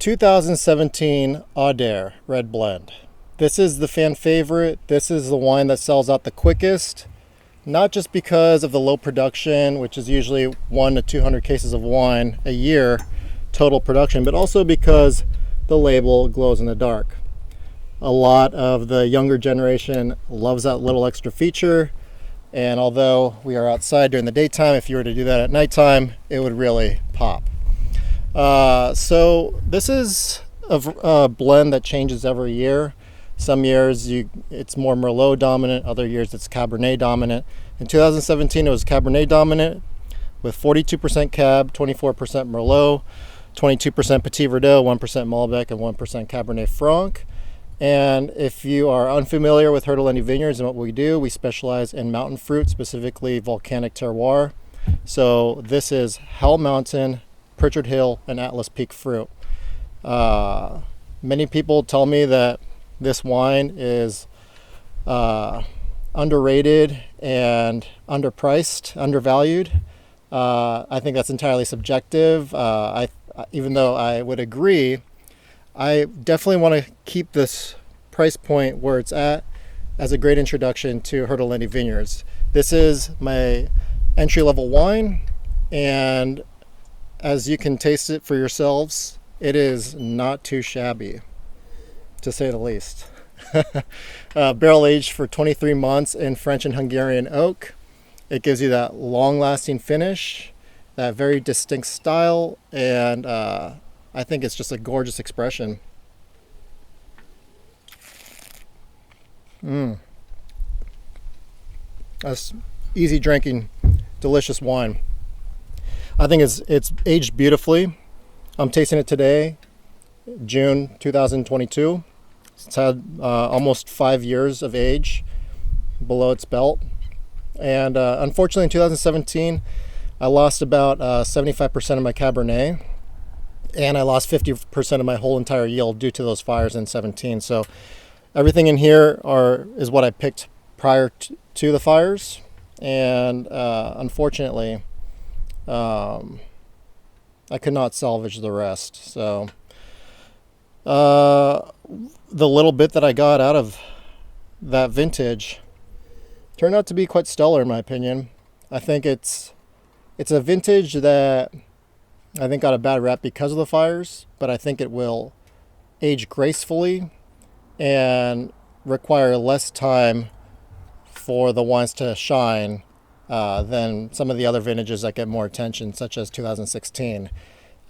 2017 Audēre Red Blend. This is the fan favorite. This is the wine that sells out the quickest, not just because of the low production, which is usually 1 to 200 cases of wine a year total production, but also because the label glows in the dark. A lot of the younger generation loves that little extra feature, and although we are outside during the daytime, if you were to do that at nighttime, it would really pop. So this is a blend that changes every year. Some years it's more Merlot dominant, other years it's Cabernet dominant. In 2017 it was Cabernet dominant with 42% Cab, 24% Merlot, 22% Petit Verdot, 1% Malbec, and 1% Cabernet Franc. And if you are unfamiliar with Hertelendy Vineyards and what we do, we specialize in mountain fruit, specifically volcanic terroir. So this is Howell Mountain, Pritchard Hill, and Atlas Peak fruit. Many people tell me that this wine is underrated and underpriced, undervalued. I think that's entirely subjective. Even though I would agree, I definitely want to keep this price point where it's at as a great introduction to Hertelendy Vineyards. This is my entry-level wine, and as you can taste it for yourselves, it is not too shabby, to say the least. Barrel aged for 23 months in French and Hungarian Oak. It gives you that long-lasting finish, that very distinct style, and I think it's just a gorgeous expression. That's easy drinking, delicious wine. I think it's aged beautifully. I'm tasting it today, June 2022. It's had almost 5 years of age below its belt. And unfortunately in 2017, I lost about 75% of my Cabernet, and I lost 50% of my whole entire yield due to those fires in 17. So everything in here is what I picked prior to the fires. And unfortunately, I could not salvage the rest. So the little bit that I got out of that vintage turned out to be quite stellar in my opinion. I think it's a vintage that I think got a bad rep because of the fires, but I think it will age gracefully and require less time for the wines to shine than some of the other vintages that get more attention, such as 2016.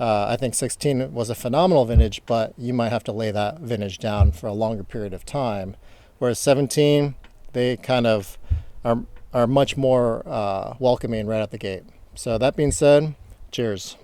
I think 16 was a phenomenal vintage, but you might have to lay that vintage down for a longer period of time. Whereas 17, they kind of are much more welcoming right out the gate. So that being said, cheers.